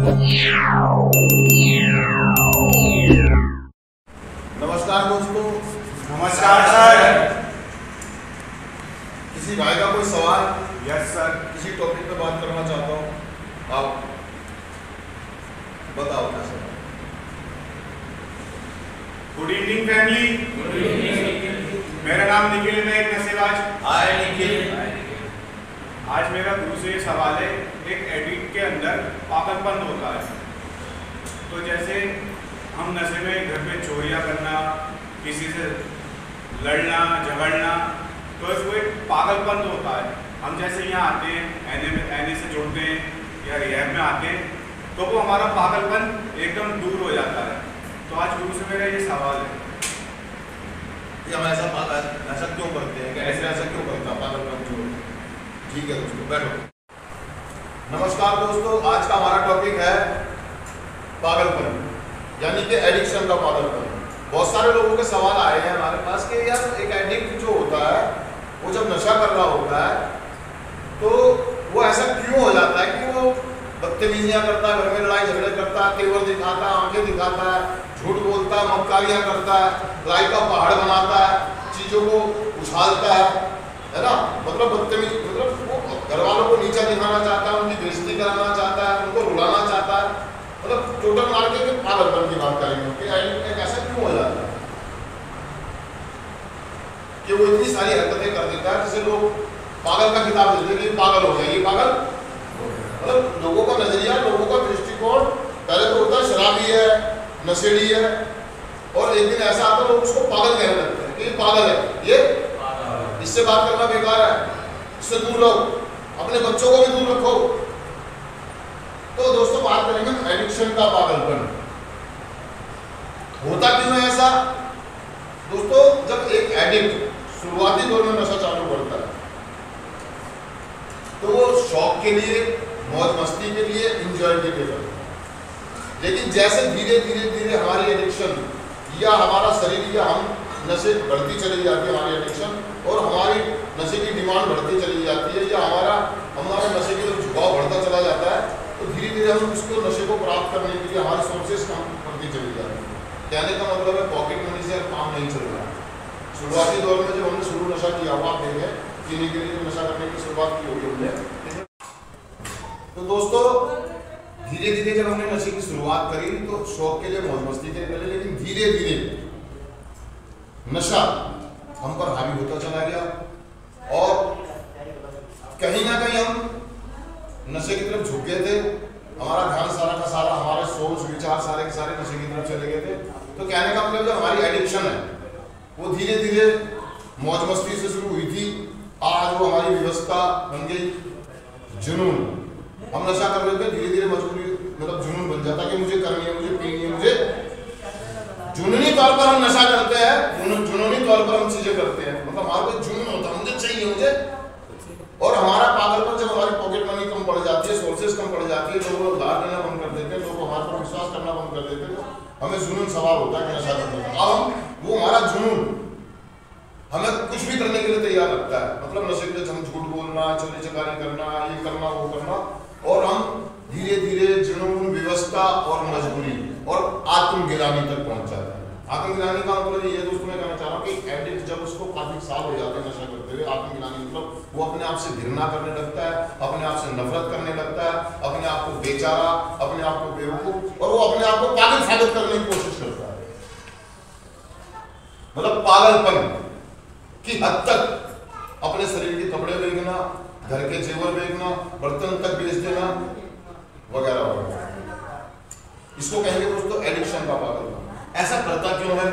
नमस्कार दोस्तों। नमस्कार सर। किसी भाई का कोई सवाल? Yes sir. किसी टॉपिक पे बात करना चाहता हूँ, आप बताओ क्या सवाल? Good evening family. Good evening. मेरा नाम निखिल है, मैं एक नशेबाज। हाय निखिल। आज मेरा गुरु से ये सवाल है, एक एडिक्ट के अंदर पागलपन होता है। तो जैसे हम नशे में घर में चोरियां करना, किसी से लड़ना झगड़ना, तो इसको एक पागलपन होता है। हम जैसे यहाँ आते हैं, एने से जुड़ते हैं या रिहैब में आते हैं, तो वो हमारा पागलपन एकदम दूर हो जाता है। तो आज गुरु से मेरा ये सवाल है कि हम ऐसा क्यों करते हैं, ऐसा क्यों करता है पागलपन जो? ठीक है दोस्तों, बैठो। नमस्कार दोस्तों, आज का हमारा टॉपिक है पागलपन, यानी कि एडिक्शन का पागलपन। बहुत सारे लोगों के सवाल आए हैं हमारे पास कि यार एक एडिक्ट जो होता है वो जब नशा कर रहा होता है तो वो ऐसा क्यों हो जाता है कि वो बदतमीजियां करता है, घर में लड़ाई झगड़े करता है, तेवर दिखाता है, आंखें दिखाता है, झूठ बोलता है, मक्कारियां करता है, लड़ाई का पहाड़ बनाता है, चीजों को उछालता है ना। मतलब बदतमीज, मतलब वो घर वालों को नीचा दिखाना चाहता है, उनकी बेइज्जती कराना चाहता है, उनको रुलाना चाहता है। मतलब टोटल मार के पागलपन की बात करेंगे कि ऐसा क्यों हो जाता है कि वो इतनी सारी हरकतें कर देता है जिसे लोग पागल का खिताब देते हैं कि पागल हो गया, ये पागल। मतलब लोगों का नजरिया, लोगों का दृष्टिकोण पहले तो होता है शराबी है, नशेड़ी है, और एक दिन ऐसा आता है लोग उसको पागल कहने लगते हैं कि ये पागल है, ये इससे बात करना बेकार है, इससे दूर रहो, अपने बच्चों को भी दूर रखो। तो दोस्तों बात करेंगे एडिक्शन का पागलपन। होता क्यों है ऐसा? दोस्तों जब एक एडिक्ट शुरुआती दौर में नशा चालू करता है तो वो शौक के लिए, मौज मस्ती के लिए, इंजॉय के लिए करता है। लेकिन जैसे धीरे धीरे धीरे हमारी एडिक्शन या हमारा शरीर या हम नशे बढ़ती चली जाती है, हमारी एडिक्शन और हमारी नशे की डिमांड बढ़ती चली जाती है, या हमारा नशे की तरफ झुकाव बढ़ता चला जाता है, तो धीरे धीरे हम उसको नशे को प्राप्त करने के लिए हमारी सोर्सेस कम बढ़ती चली जाती है। कहने का मतलब है पॉकेट मनी से काम नहीं चल रहा। शुरुआती दौर में जब हमने शुरू नशा किया, आप देखें पीने के लिए जब नशा करने की शुरुआत की होगी हमने, तो दोस्तों धीरे धीरे जब हमने नशे की शुरुआत करी तो शौक के लिए, मौज मस्ती के लिए, लेकिन धीरे धीरे नशा हम पर हावी होता चला गया और कहीं ना कहीं हम नशे की तरफ झुक गए थे। हमारा ध्यान सारा का सारा, हमारे सोच विचार सारे के सारे नशे की तरफ चले गए थे। तो कहने का मतलब जो हमारी एडिक्शन है वो धीरे धीरे मौज मस्ती से शुरू हुई थी, आज वो हमारी व्यवस्था बन गई जुनून। हम नशा कर रहे थे, धीरे धीरे मजबूरी, मतलब जुनून बन जाता कि मुझे करनी है, मुझे पीनी है, मुझे जुनूनी तौर पर हम नशा करते हैं, जुनूनी तौर पर हम चीजें करते हैं, मतलब हमारे को जुनून होता है, मुझे चाहिए, मुझे। और हमारा पागलपन जब हमारी पॉकेट मनी कम पड़ जाती है, सोर्सेज कम पड़ जाती है, लोग उधार देना बंद कर देते हैं, लोग हमारे पर विश्वास करना बंद कर देते हैं, तो हमें जुनून सवार होता है कि नशा करने का। अब हम वो हमारा जुनून हमें कुछ भी करने के लिए तैयार लगता है, मतलब नशे के लिए हम झूठ बोलना, चोरी चकारी करना, ये करना, वो करना, और हम धीरे धीरे जुनून, व्यवस्था और मजबूरी और आत्मगिलानी तक पहुंच जाते हैं। आत्मगिलानी का मतलब ये दोस्तों मैं कहना चाह रहा हूँ कि एडिक्ट जब उसको काफी साल हो जाते हैं नशा करते हुए, आत्मगिलानी मतलब वो अपने आप से घृणा करने लगता है, अपने आप से नफरत करने लगता है, अपने आप को बेचारा, अपने आप को बेवकूफ, और वो अपने आप को पागल साबित करने की कोशिश करता है। मतलब पागलपन की हद तक अपने शरीर के कपड़े बेचना, घर के जेवर बेचना, बर्तन तक बेच देना, वगैरह वगैरह। इसको कहेंगे दोस्तों एडिक्शन का पागलपन। ऐसा करता क्यों है?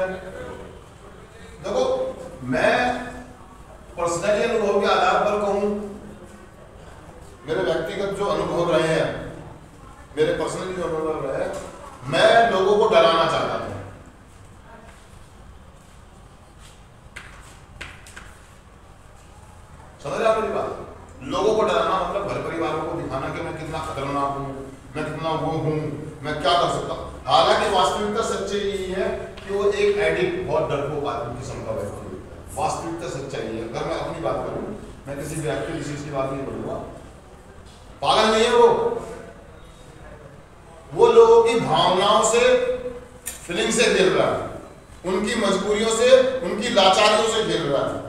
देखो मैं पर्सनली अनुभव के आधार पर कहूं, मेरे व्यक्तिगत जो अनुभव रहे हैं, मेरे पर्सनली जो अनुभव रहे हैं, मैं लोगों को डराना चाहता था। समझ रहे आप मेरी बात? लोगों को डराना मतलब घर परिवारों को दिखाना कि मैं कितना खतरनाक हूं, मैं कितना वो हूं, मैं क्या कर सकता हूं। हालांकि वास्तविकता सच्चाई यही है कि वो एक एडिक्ट, बहुत डरपोक आदमी किस्म का व्यक्ति होता है। वास्तविकता सच्चाई है। अगर मैं अपनी बात करूं, मैं किसी व्यक्ति विशेष की बात नहीं करूंगा, पागल नहीं है वो की भावनाओं से, फीलिंग से खेल रहा है, उनकी मजबूरियों से, उनकी लाचारियों से खेल रहा है।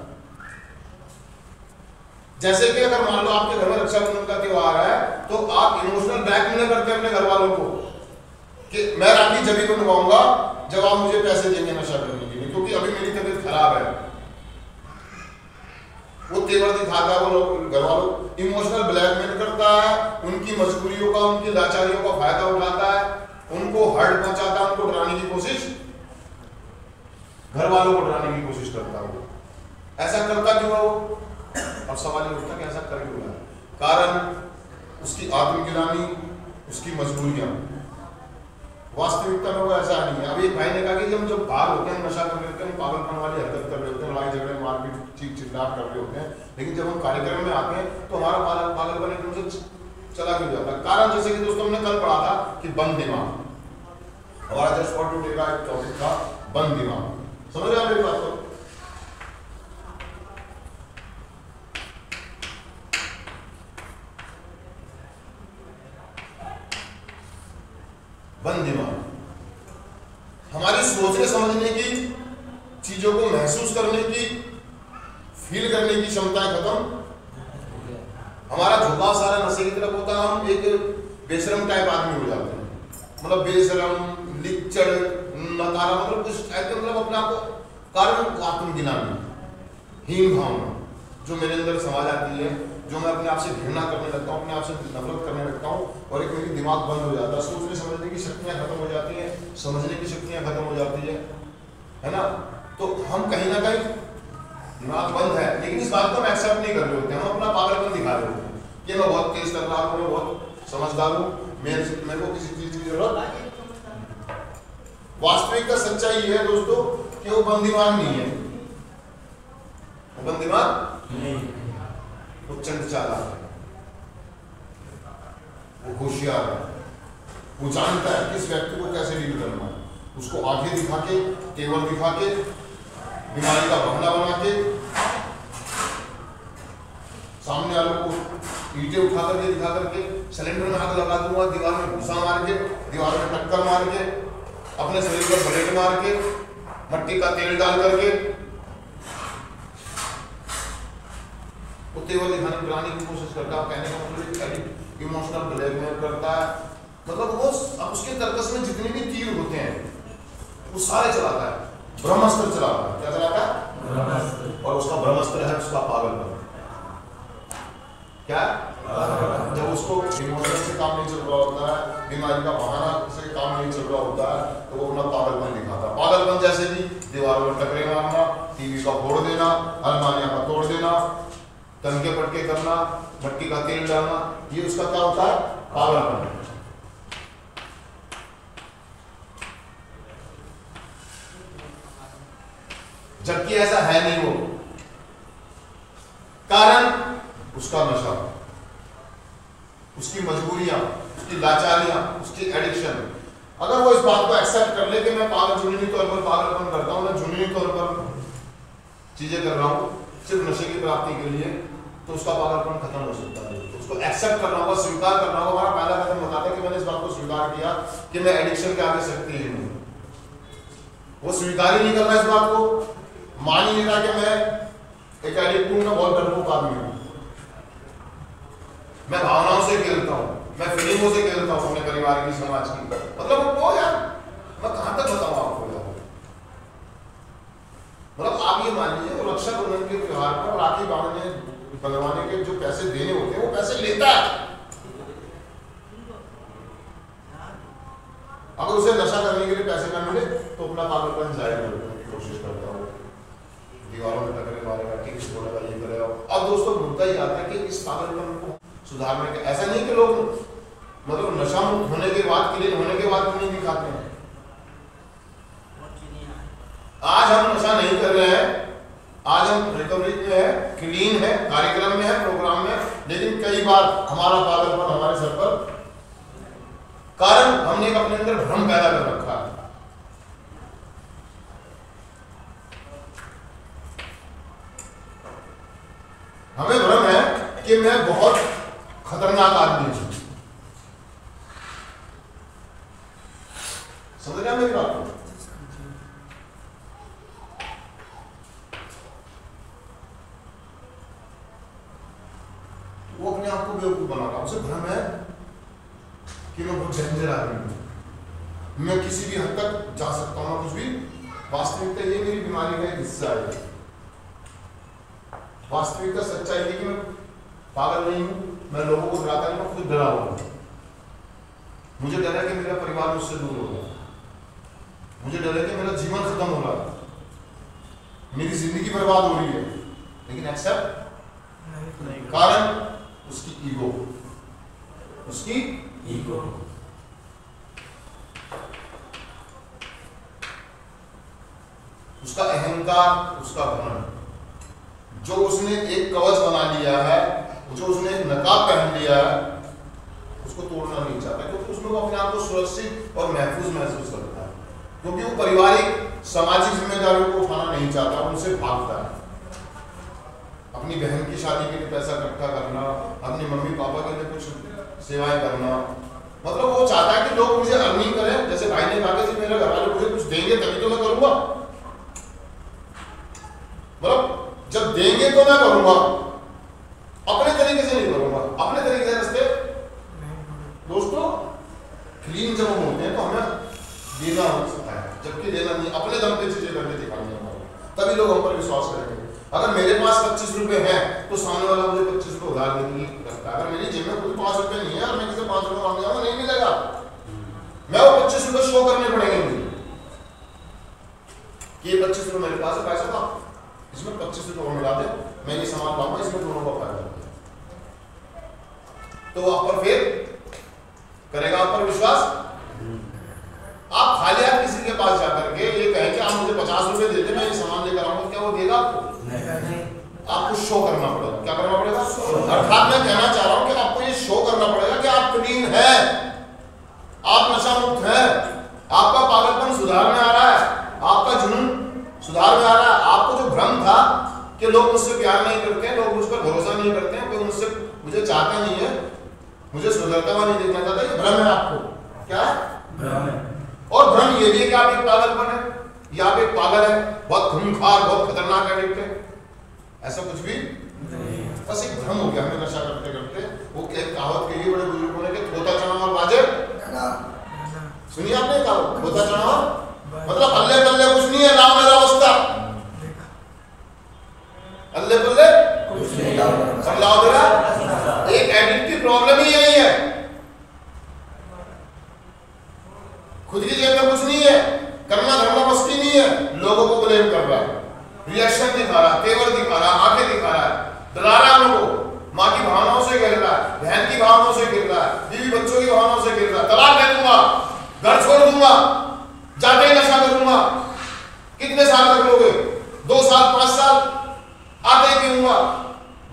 जैसे कि अगर मान लो आपके घर में रक्षाबंधन का त्योहार है तो आप इमोशनल ब्लैकमेल करते हैं अपने घर वालों को कि मैं राखी जब ही बनवाऊंगा जब आप मुझे पैसे देंगे नशा करने के लिए, क्योंकि अभी मेरी तबीयत खराब है। वो तेवर दिखाता है, वो घर वालों इमोशनल ब्लैकमेल करता है, उनकी मजबूरियों का, उनकी लाचारियों का फायदा उठाता है, उनको हर्ट पहुंचाता है, उनको डराने की कोशिश, घर वालों को डराने की कोशिश करता है। वो ऐसा करता क्यों है वो? अब सवाल ये उठता कि ऐसा कर क्यों रहा है? कारण उसकी आत्मग्लानि, उसकी मजबूरियां। वास्तविकता में वो ऐसा नहीं है। अभी एक भाई ने कहा कि हम जब बाहर होते हैं, नशा कर रहे होते हैं, पागलपन वाली हरकत कर रहे होते हैं, लड़ाई झगड़े मारपीट चीख चिल्लाट कर रहे होते हैं, लेकिन जब हम कार्यक्रम में आते हैं तो हमारा पागलपन एकदम से चला क्यों जाता है? कारण जैसे कि दोस्तों हमने कल पढ़ा था कि बंद दिमाग, हमारा जस्ट फॉर टुडे का एक टॉपिक था बंद दिमाग। समझ रहे हैं मेरी बात को? बंद दिमाग हमारी सोचने समझने की, चीजों को महसूस करने की, फील करने की क्षमताएं खत्म। हमारा झुकाव सारा नशे की तरफ होता है। हम एक बेशरम टाइप आदमी हो जाते हैं, मतलब बेशरम, लिच्चड़, नकारा, मतलब कुछ ऐसे, मतलब अपने आप को कारण आत्मग्लानि, हीन भावना जो मेरे अंदर समा जाती है, जो मैं अपने आप से घृणा करने लगता हूँ, अपने आप से नफरत करने लगता हूँ, और एक मेरी दिमाग बंद हो जाता है, सोचने समझने की शक्तियाँ खत्म हो जाती हैं, समझने की शक्तियाँ खत्म हो जाती है ना? तो हम कहीं ना कहीं दिमाग बंद है, लेकिन इस बात को हम एक्सेप्ट नहीं कर रहे होते हैं, हम अपना पागलपन दिखा रहे होते हैं कि मैं बहुत तेज तर्रार हूँ, मैं बहुत समझदार हूँ, मेरे को किसी चीज की जरूरत नहीं। वास्तविकता सच्चाई ये है दोस्तों कि वो बंद दिमाग नहीं है, वो बंद दिमाग नहीं, वो चंड चालाक है, वो होशियार है, वो जानता है किस व्यक्ति को कैसे डील करना है, उसको आंखें दिखा के, तेवर दिखा के, बीमारी का बहाना बना के, सामने वालों को ईंटें उठा करके दिखा करके, सिलेंडर में आग लगा दूंगा, दीवार में घुसा मार के, दीवार में टक्कर मार के, अपने शरीर पर ब्लेड मार के, मट्टी का तेल डाल करके तेवर दिखाने दिलाने की कोशिश करता है। कहने का मतलब इमोशनल ब्लैकमेल करता है, मतलब वो उसके तर्कस में जितने भी तीर होते हैं वो सारे चलाता है, ब्रह्मास्त्र चलाता है। क्या चलाता है? ब्रह्मास्त्र। और उसका ब्रह्मास्त्र है उसका पागलपन। क्या? जब उसको इमोशन से काम नहीं चल रहा होता है, बीमारी का बहाना से काम नहीं चल रहा होता है, तो वो अपना पागलपन दिखाता है। पागलपन जैसे कि दीवारों में टकरे मारना, टीवी का फोड़ देना, अलमारियां का तोड़ देना, तंगे पटके करना, मट्टी का तेल डालना, ये उसका क्या होता है? पागलपन। जबकि ऐसा है नहीं वो, कारण उसका नशा, उसकी मजबूरियां, उसकी लाचारियां, उसकी एडिक्शन। अगर वो इस बात को एक्सेप्ट कर ले कि मैं जुनूनी तौर पर पागलपन करता हूं, मैं जुनूनी तौर पर चीजें कर रहा हूं सिर्फ नशे की प्राप्ति के लिए, तो उसका पागलपन खत्म हो सकता है। उसको एक्सेप्ट करना होगा, स्वीकार करना होगा। हमारा पहला कदम बताता है कि मैंने इस बात को स्वीकार किया कि मैं एडिक्शन के आगे शक्तिहीन हूं। वो स्वीकार ही नहीं कर रहा इस बात को, मान ही नहीं रहा कि मैं एक एडिक्ट हूं, मैं बहुत डरपोक आदमी हूं, मैं भावनाओं से खेलता हूं, मैं फीलिंगों से खेलता हूं, अपने परिवार की, समाज की। मतलब वो यार मैं कहां तक बताऊं आपको यार। मतलब आप ये मान लीजिए वो रक्षाबंधन के त्योहार पर राखी बनवाने के जो पैसे देने होते हैं वो पैसे लेता है। अगर उसे नशा करने के लिए पैसे ना मिले तो अपना पागलपन जाहिर करने की कोशिश करता हूँ, दीवारों में टकरे मारेगा, ठीक से बोलेगा, ये करेगा। अब दोस्तों मुद्दा ही आता है कि इस पागलपन को सुधारने के, ऐसा नहीं कि लोग मतलब नशा मुक्त होने के बाद, क्लीन होने के बाद नहीं दिखाते हैं। आज हम नशा नहीं कर रहे हैं, आज हम रिकवरी में है, क्लीन है, कार्यक्रम में है, प्रोग्राम में, लेकिन कई बार हमारा पागलपन हमारे सर पर, कारण हमने अपने अंदर भ्रम पैदा कर रखा है। हमें भ्रम है कि मैं बहुत खतरनाक आदमी हूं, समझ रहे हैं मेरी बात को? वो अपने आप को बेवकूफ बना रहा, उसे भ्रम है कि मैं बहुत डेंजर आदमी हूं, मैं किसी भी हद तक जा सकता हूं, कुछ भी। वास्तविकता ये मेरी बीमारी का एक हिस्सा है। वास्तविकता सच्चाई है कि मैं पागल नहीं हूं, मैं लोगों को डराता नहीं, मैं खुद डरा हुआ हूं। मुझे डर है कि मेरा परिवार मुझसे दूर होगा, मुझे डर है कि मेरा जीवन खत्म हो रहा है, मेरी जिंदगी बर्बाद हो रही है, लेकिन एक्सेप्ट कारण उसकी ईगो, उसकी ईगो। उसका अहंकार, उसका घमंड, जो उसने एक कवच बना लिया है, जो उसने एक नकाब पहन लिया है, उसको तोड़ना नहीं चाहता, क्योंकि उसमें वो अपने आप को सुरक्षित और महफूज महसूस करता है, क्योंकि वो पारिवारिक सामाजिक जिम्मेदारियों को उठाना नहीं चाहता, उनसे भागता है। अपनी बहन की शादी के लिए पैसा इकट्ठा करना, अपनी मम्मी पापा के लिए कुछ सेवाएं करना, मतलब वो चाहता है कि लोग मुझे अर्निंग करें। जैसे भाई ने कहा कि मेरे घर वाले मुझे कुछ देंगे तभी तो मैं करूंगा, मतलब जब देंगे तो मैं करूंगा, अपने तरीके से नहीं करूंगा। अपने तरीके से रास्ते दोस्तों क्लीन जब हम होते हैं तो हमें देना होता है, जबकि देना नहीं, अपने दम पे चीजें करके दिखानी है, तभी लोग हम पर विश्वास करेंगे। अगर मेरे पास 25 रुपए हैं तो सामने वाला मुझे 25 रुपए उधार देने की करता है। अगर मेरी जेब में खुद 5 रुपए नहीं है और मैं किसी 5 रुपए मांग जाऊंगा, नहीं मिलेगा, मैं वो 25 रुपए शो करने पड़ेंगे मुझे कि ये 25 रुपए मेरे पास है, पैसा था, इसमें 25 रुपए और मिला दे, मैं ये सामान लाऊंगा, इसमें दोनों का फायदा होगा। तो आप पर फिर करेगा आप पर विश्वास? आप खाली हाथ किसी के पास जाकर के ये कहें कि आप मुझे 50 रुपए दे दे, मैं ये सामान लेकर आऊंगा, क्या वो देगा आपको? नहीं। आपको शो करना पड़ेगा। क्या करना पड़ेगा? अर्थात मैं कहना चाह रहा हूं कि आपको ये शो करना पड़ेगा कि आप क्लीन हैं, आप नशा मुक्त हैं, आपका पागलपन सुधार में आ रहा है, आपका जुनून सुधार में आ रहा है। आपको जो भ्रम था कि लोग मुझसे प्यार नहीं करते हैं, लोग मुझ पर भरोसा नहीं करते हैं, कोई मुझे चाहता नहीं है, मुझे सुधरता हुआ नहीं देखना चाहता, ये भ्रम है। आपको क्या है? भ्रम है। और भ्रम ये भी है कि आप एक पागलपन है, या आप एक पागल है, बहुत खूंखार, बहुत खतरनाक एडिक्ट है, ऐसा कुछ भी नहीं, बस एक भ्रम हो गया। हमें नशा करते करते वो एक कहावत के लिए बड़े बुजुर्गों ने कि थोता चना और बाजे, सुनिए आपने कहावत, थोता चना मतलब अल्ले पल्ले कुछ नहीं है, नाम मेरा अवस्था, अल्ले पल्ले कुछ नहीं, लाओ मेरा। एक एडिक्ट की प्रॉब्लम ही यही है, खुद की जेब में कुछ नहीं है, करना धरना मस्ती नहीं है, लोगों को ब्लेम कर रहा है, रिएक्शन दिखा रहा है, तेवर दिखा रहा है, आंखें दिखा रहा है, डरा रहा है लोगों को, माँ की भावनाओं से गिर रहा है, बहन की भावनाओं से गिर रहा है, बीवी बच्चों की भावनाओं से गिर रहा है, तलाक दे दूंगा, घर छोड़ दूंगा, जाते ही नशा करूंगा। कितने साल तक लोगे? 2 साल 5 साल, आते ही पीऊंगा,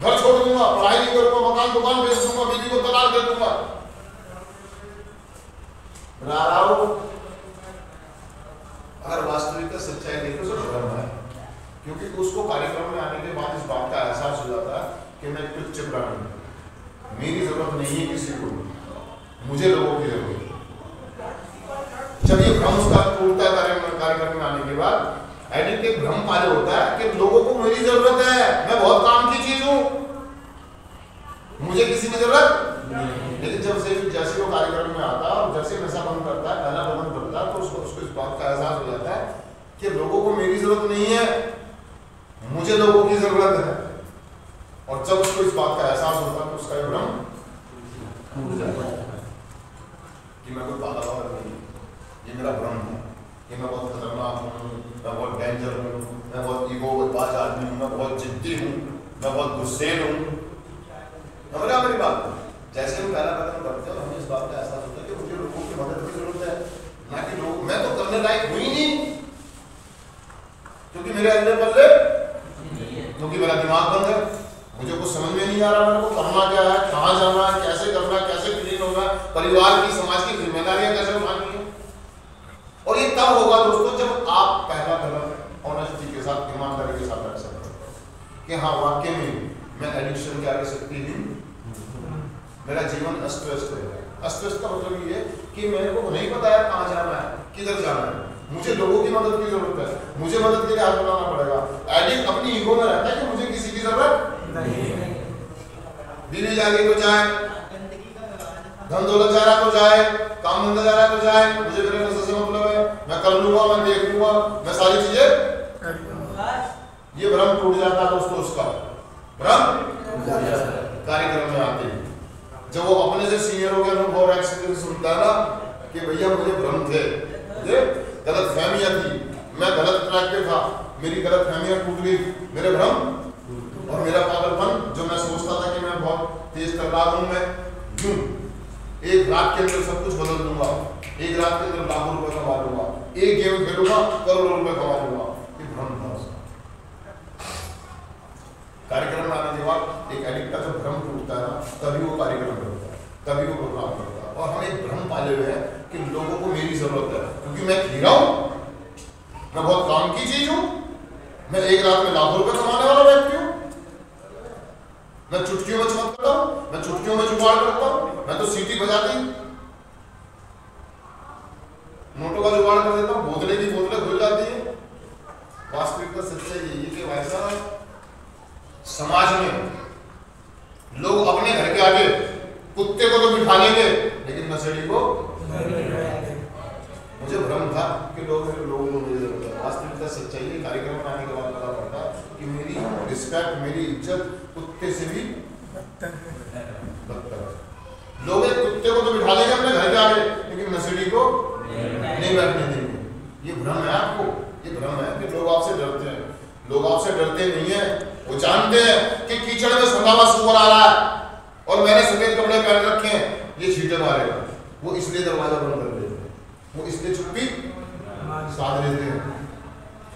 घर छोड़ दूंगा, पढ़ाई नहीं करूंगा, मकान दुकान बेच दूंगा, बीवी को तलाक दे दूंगा, अगर वास्तविकता सच्चाई देखो तो भ्रम है, क्योंकि उसको कार्यक्रम में आने के बाद इस बात का एहसास हो जाता है कि मैं तुच्छ प्राणी हूं, मेरी जरूरत नहीं है किसी को, मुझे लोगों की जरूरत है। जब ये भ्रम उसका टूटता है कार्यक्रम में आने के बाद, एडिक्ट एक भ्रम पाले होता है कि लोगों को मेरी जरूरत है, मैं बहुत काम की चीज हूं, मुझे किसी की जरूरत नहीं। लेकिन जब से जैसे वो कार्यक्रम में आता है और जैसे नशा बंद करता है, पहला बंद करता है, तो उसको इस बात का एहसास हो जाता है कि लोगों को मेरी जरूरत नहीं है, मुझे लोगों की जरूरत है। और जब उसको इस बात का एहसास होता है तो उसका भ्रम टूट जाता है कि मैं कोई पागल नहीं, ये मेरा भ्रम है कि मैं बहुत खतरनाक हूँ, मैं बहुत डेंजर हूँ, मैं बहुत ईगोबाज आदमी हूँ, मैं बहुत जिद्दी हूँ, मैं बहुत गुस्सेल हूँ। समझा मेरी बात? जैसे हम पहला कदम करते हैं हमें इस बात का एहसास होता है कि मुझे लोगों की मदद की जरूरत है, ना कि लोग, मैं तो करने लायक हुई नहीं क्योंकि मेरे अंदर पल्ले, क्योंकि मेरा दिमाग बंद है, मुझे कुछ समझ में नहीं आ रहा मेरे को करना क्या है, कहाँ जाना है, कैसे करना है, कैसे क्लीन होगा, परिवार की समाज की जिम्मेदारियां कैसे उठानी है। और ये तब होगा दोस्तों जब आप पहला कदम ऑनेस्टी के साथ, ईमानदारी के साथ रख सकते हैं कि हाँ वाकई में मैं एडिक्शन के आगे सकती हूँ, मेरा जीवन अस्त व्यस्त है। अस्त व्यस्त का मतलब ये कि मेरे को नहीं पता है कहाँ जाना है, किधर जाना है, मुझे लोगों की मदद की जरूरत है, मुझे मदद के लिए हाथ बढ़ाना पड़ेगा। एडिक्ट अपनी ईगो में रहता है कि मुझे किसी की जरूरत नहीं है। बीवी जाएगी तो जाए, धन दौलत जा रहा है तो जाए, काम धंधा जा रहा है तो जाए, मुझे मेरे नशे से मतलब है, मैं कर लूंगा, मैं देख लूंगा, मैं सारी चीजें। ये भ्रम टूट जाता है दोस्तों, उसका भ्रम कार्यक्रम में आते हैं जब वो अपने से सीनियरों के अनुभव और एक्सपीरियंस सुनता है ना कि भैया मुझे भ्रम थे, ये गलत फहमियां थी, मैं गलत ट्रैक पे था, मेरी गलत फहमियां टूट गई, मेरे भ्रम और मेरा पागलपन जो मैं सोचता था कि मैं बहुत तेज कर रहा हूं, मैं क्यों एक रात के अंदर सब कुछ बदल दूंगा, एक रात के अंदर लाखों रुपए कमा लूंगा, एक गेम खेलूंगा करोड़ों रुपए कमा लूंगा, ये भ्रम था उसका। कार्यक्रम में आने के बाद एक एडिक्ट का जब भ्रम टूटता है ना, तभी वो कार्यक्रम करता है, तभी वो प्रोग्राम करता है। और हम एक भ्रम पाले हुए हैं कि लोगों को मेरी जरूरत है, क्योंकि मैं खीरा हूं, मैं बहुत काम की चीज हूं, मैं एक रात में लाखों रुपए कमाने वाला व्यक्ति हूं, मैं चुटकियों में चमक करता हूं, मैं चुटकियों में जुगाड़ करता हूं, मैं तो सीटी बजाती नोटों का जुगाड़ कर देता हूं, बोतले की बोतलें खुल जाती है। वास्तविकता सच्चाई यही है कि भाई साहब समाज में लोग अपने घर के आगे कुत्ते को तो बिठा लेंगे लेकिन नशेड़ी को मुझे भ्रम था कि लोगों को मेरी जरूरत है। वास्तविकता सच्चाई है, कार्यक्रम में आने के बाद पता पड़ता कि मेरी रिस्पेक्ट, मेरी इज्जत कुत्ते से भी बदतर है। लोग एक कुत्ते को तो बिठा लेंगे अपने घर के आगे लेकिन नशेड़ी को नहीं बैठने देंगे। ये भ्रम है आपको, ये भ्रम है कि लोग आपसे डरते हैं। लोग आपसे डरते नहीं है, वो जानते हैं कि कीचड़ में सदा हुआ सुअर आ रहा है और मैंने सफेद कपड़े पहन रखे हैं, ये छींटे मारेगा। वो इसलिए दरवाजा बंद कर देते हैं, वो इसलिए चुप्पी साध लेते हैं,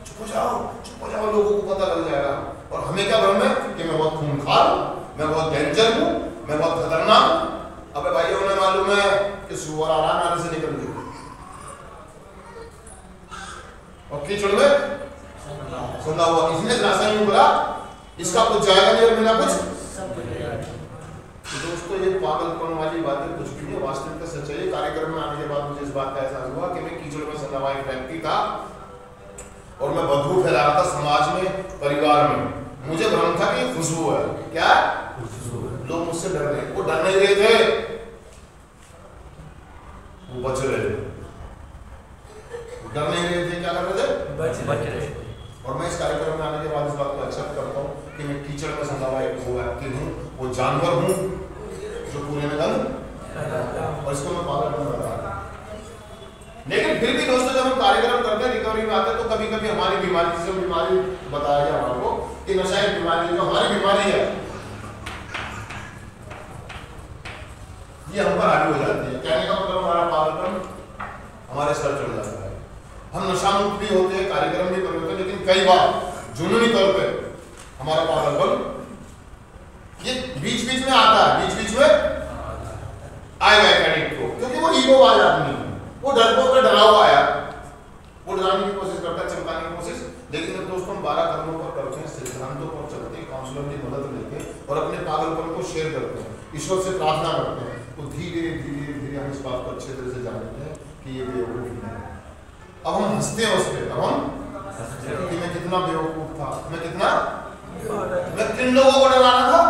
चुप हो जाओ, लोगों को पता लग जाएगा। और हमें क्या भ्रम है कि मैं बहुत खूंखार हूं, मैं बहुत डेंजर हूं, मैं बहुत खतरनाक हूं। अबे भाइयों, उन्हें मालूम है कि सुअर आ रहा है, नाले से निकल गई और कीचड़ में सुना हुआ, इसने रास्ता यूं बोला, इसका कुछ जाएगा नहीं और बिना कुछ। तो दोस्तों ये पागलपन वाली बातें कुछ भी नहीं, वास्तविकता सच्चाई। कार्यक्रम में आने के बाद मुझे इस बात का एहसास हुआ कि मैं कीचड़ में सना हुआ एक व्यक्ति था और मैं बदबू फैला रहा था समाज में, परिवार में। मुझे भ्रम था कि खुशबू है, क्या लोग मुझसे डर रहे, वो डर नहीं रहे थे, वो बच रहे थे, डर नहीं रहे थे, क्या कर रहे थे, बच रहे। और मैं इस कार्यक्रम में आने के बाद इस बात को एक्सेप्ट करता हूँ कि मैं कीचड़ में सना हुआ एक वो व्यक्ति हूँ, वो जानवर हूँ जो पूरे में गंद, और इसको मैं पागल बन रहा हूँ। लेकिन फिर भी दोस्तों जब हम कार्यक्रम करते हैं, रिकवरी में आते हैं, तो कभी कभी हमारी बीमारी, जिसे बीमारी बताया गया आपको कि नशा एक बीमारी, जो हमारी बीमारी है ये हम पर हावी हो जाती है। कहने का मतलब हमारा पागलपन हमारे सर चढ़ जाता है, हम नशा मुक्त भी होते हैं, कार्यक्रम भी कर होते हैं, लेकिन कई बार जुनूनी तौर पे हमारा पागलपन ये बीच बीच में आता है, बीच बीच में आएगा एक एडिक्ट को, क्योंकि वो ईगो वाला आदमी है, वो डरपोक का डरा हुआ आया, वो डराने की कोशिश करता है, चमकाने की कोशिश। लेकिन जब दोस्तों हम 12 कदमों पर करते हैं, सिद्धांतों पर चलते हैं, काउंसलर की मदद लेते हैं और अपने पागलपन को शेयर करते हैं, ईश्वर से प्रार्थना करते हैं, तो धीरे धीरे धीरे हम इस बात को अच्छे तरह से जानते हैं कि ये बेवकूफ़ी है। अब हम हंसते हैं उस पर, अब हम कि मैं कितना बेवकूफ था, मैं किन लोगों को डरा रहा था।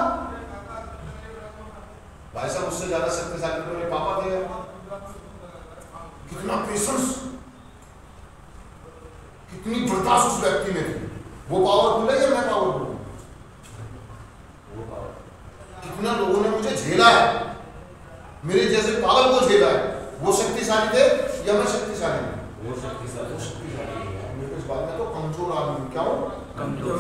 भाई साहब उससे ज्यादा शक्तिशाली तो मेरे पापा थे। कितना पेशेंस, कितनी बर्दाश्त उस व्यक्ति में थी। वो पावरफुल है या मैं पावरफुल हूं? कितना लोगों ने मुझे झेला है, मेरे जैसे पागल को झेला है। वो शक्तिशाली थे या मैं शक्तिशाली हूं? वो शक्तिशाली है। मेरे को इस बात में तो कमजोर आदमी, क्या हो, कमजोर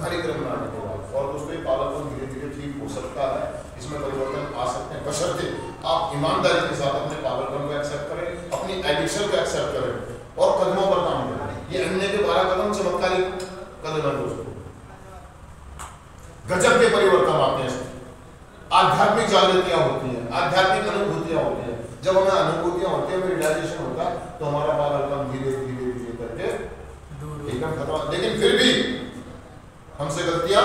कार्यक्रम में आने के बाद। और दोस्तों ये पागलपन धीरे धीरे ठीक हो सकता है, इसमें परिवर्तन आ सकते हैं, बशर्ते आप ईमानदारी के साथ अपने पागलपन को एक्सेप्ट करें, अपनी एडिक्शन को एक्सेप्ट करें और कदमों पर काम करें। ये अन्य के 12 कदम चमत्कारी कदम है दोस्तों, गजब के परिवर्तन आते हैं, आध्यात्मिक जागृतियां होती हैं, आध्यात्मिक अनुभूतियां होती हैं। जब हमें अनुभूतियां होती है, हमें रियलाइजेशन होता है, तो हमारा पागलपन धीरे धीरे धीरे करके एकदम खत्म। लेकिन फिर भी हमसे गलतियां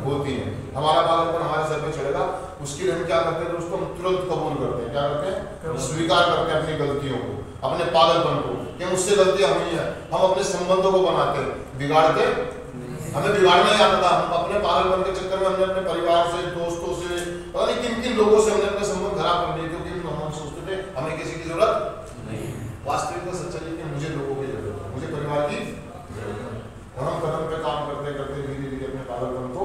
होती हैं, हमारा पागलपन हमारे सर पे चढ़ेगा। उसके लिए हम क्या करते हैं दोस्तों, हम तुरंत कबूल करते हैं। क्या करते हैं, स्वीकार करते हैं अपनी गलतियों को, अपने पागलपन को, कि मुझसे गलतियां हुई है। हम अपने संबंधों को बनाते हैं, बिगाड़ते हमें बिगाड़ना ही आता था। हम अपने पागलपन के चक्कर में हमने अपने परिवार से, दोस्तों से, पता नहीं किन किन लोगों से हमने अपने संबंध खराब कर दिए, क्योंकि हम सोचते थे हमें किसी की जरूरत नहीं। वास्तविकता सच्चाई है कि मुझे लोगों की जरूरत है, मुझे परिवार की जरूरत है। और हम कदम पे काम करते करते धीरे धीरे अपने पागलपन को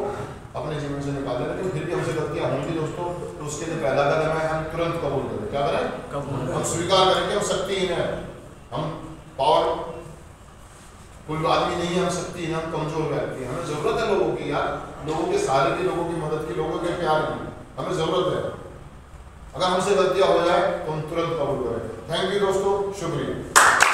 अपने जीवन से निकाल दें। लेकिन फिर भी हमसे गलतियां होंगी दोस्तों, तो उसके लिए पहला कदम है हम तुरंत कबूल करें। क्या करें, हम स्वीकार करें कि हम शक्तिहीन है, हम पावर कोई आदमी नहीं है, हम शक्तिहीन, हम कमजोर व्यक्ति हैं। हमें जरूरत है लोगों की यार, लोगों के सहारे की, लोगों की मदद की, लोगों के प्यार की हमें जरूरत है। अगर हमसे गलतियां हो जाए तो हम तुरंत कबूल करें। थैंक यू दोस्तों, शुक्रिया।